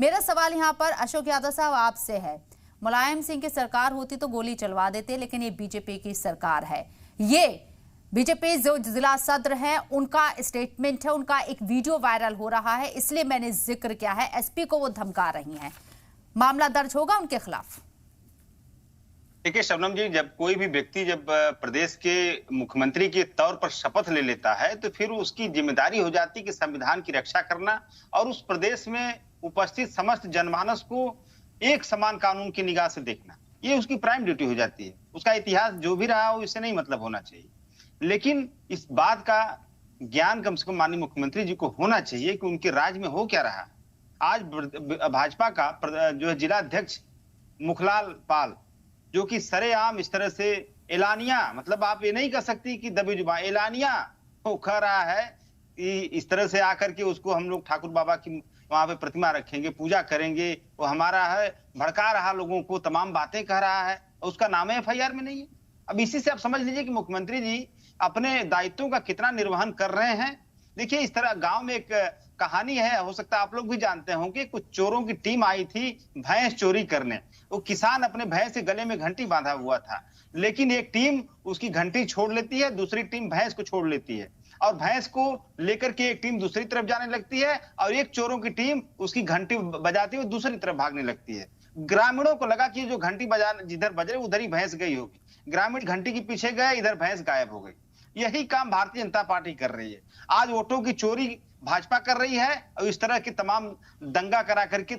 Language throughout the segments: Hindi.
मेरा सवाल यहाँ पर अशोक यादव साहब आपसे है। मुलायम सिंह की सरकार होती तो गोली चलवा देते, लेकिन ये बीजेपी की सरकार है। ये बीजेपी जो जिला सदर है उनका स्टेटमेंट है, उनका एक वीडियो वायरल हो रहा है, इसलिए मैंने जिक्र किया है। एसपी को वो धमका रही हैं, मामला दर्ज होगा उनके खिलाफ। देखिए शबनम जी, जब कोई भी व्यक्ति जब प्रदेश के मुख्यमंत्री के तौर पर शपथ ले लेता है तो फिर उसकी जिम्मेदारी हो जाती है कि संविधान की रक्षा करना और उस प्रदेश में उपस्थित समस्त जनमानस को एक समान कानून की निगाह से देखना। ये उसकी प्राइम ड्यूटी हो जाती है। उसका इतिहास जो भी रहा हो इससे नहीं मतलब होना चाहिए, लेकिन इस बात का ज्ञान कम से कम माननीय मुख्यमंत्री जी को होना चाहिए कि उनके राज्य में हो क्या रहा। आज भाजपा का जो है जिला अध्यक्ष मुखलाल पाल, जो कि सरेआम इस तरह से एलानिया, मतलब आप ये नहीं कह सकती कि दबी जुबान, एलानिया वो कह रहा है कि इस तरह से आकर के उसको हम लोग ठाकुर बाबा की वहां पे प्रतिमा रखेंगे, पूजा करेंगे, वो हमारा है, भड़का रहा लोगों को, तमाम बातें कह रहा है, उसका नाम एफआईआर में नहीं है। अब इसी से आप समझ लीजिए कि मुख्यमंत्री जी अपने दायित्वों का कितना निर्वहन कर रहे हैं। देखिए इस तरह गांव में एक कहानी है, हो सकता है आप लोग भी जानते होंगे, कुछ चोरों की टीम आई थी भैंस चोरी करने। वो किसान अपने भैंस के गले में घंटी बांधा हुआ था, लेकिन एक टीम उसकी घंटी छोड़ लेती है, दूसरी टीम भैंस को छोड़ लेती है और भैंस को लेकर के एक टीम दूसरी तरफ जाने लगती है और एक चोरों की टीम उसकी घंटी बजाती हुई दूसरी तरफ भागने लगती है। ग्रामीणों को लगा कि जो घंटी बजा जिधर बज रहे उधर ही भैंस गई होगी। ग्रामीण घंटी के पीछे गए, इधर भैंस गायब हो गई। यही काम भारतीय जनता पार्टी कर रही है। आज वोटों की चोरी भाजपा कर रही है और इस तरह के तमाम दंगा करा करके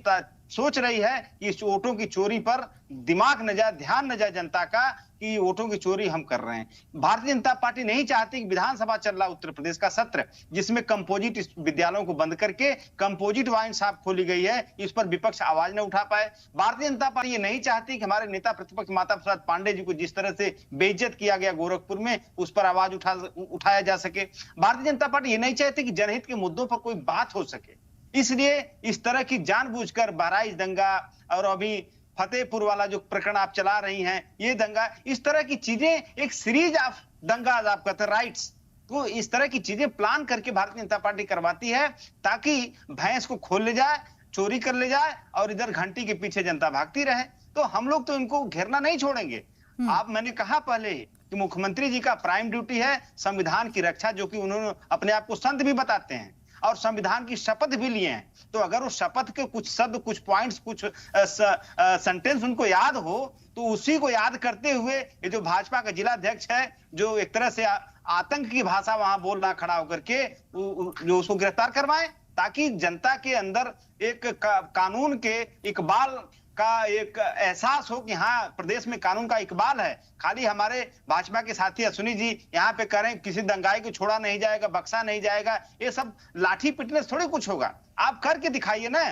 सोच रही है कि इस वोटों की चोरी पर दिमाग न जाए, ध्यान न जाए जनता का कि वोटों की चोरी हम कर रहे हैं। भारतीय जनता पार्टी नहीं चाहती कि विधानसभा चल रहा उत्तर प्रदेश का सत्र, जिसमें कंपोजिट विद्यालयों को बंद करके कंपोजिट वाइन शॉप खोली गई है, इस पर विपक्ष आवाज न उठा पाए। भारतीय जनता पार्टी ये नहीं चाहती कि हमारे नेता प्रतिपक्ष माता प्रसाद पांडे जी को जिस तरह से बेइज्जत किया गया गोरखपुर में, उस पर आवाज उठाया जा सके। भारतीय जनता पार्टी ये नहीं चाहती कि जनहित के मुद्दों पर कोई बात हो सके। इसलिए इस तरह की जानबूझकर बहराइच दंगा और अभी फतेहपुर वाला जो प्रकरण आप चला रही हैं, ये दंगा, इस तरह की चीजें, एक सीरीज ऑफ दंगा आप कहते हैं राइट्स, तो इस तरह की चीजें प्लान करके भारतीय जनता पार्टी करवाती है ताकि भैंस को खोल ले जाए, चोरी कर ले जाए और इधर घंटी के पीछे जनता भागती रहे। तो हम लोग तो इनको घेरना नहीं छोड़ेंगे। मैंने कहा पहले कि मुख्यमंत्री जी का प्राइम ड्यूटी है संविधान की रक्षा, जो कि उन्होंने अपने आप को संत भी बताते हैं और संविधान की शपथ भी लिए हैं। तो अगर उस शपथ के कुछ शब्द, कुछ पॉइंट्स, कुछ सेंटेंस उनको याद हो तो उसी को याद करते हुए ये जो भाजपा का जिला अध्यक्ष है, जो एक तरह से आतंक की भाषा वहां बोल रहा खड़ा होकर के, जो उसको गिरफ्तार करवाएं ताकि जनता के अंदर एक कानून के इकबाल का एक एहसास हो कि हाँ प्रदेश में कानून का इकबाल है। खाली हमारे भाजपा के साथी अश्विनी जी यहाँ पे करें किसी दंगाई को छोड़ा नहीं जाएगा, बख्शा नहीं जाएगा, ये सब लाठी पिटने से थोड़ी कुछ होगा। आप करके दिखाइए ना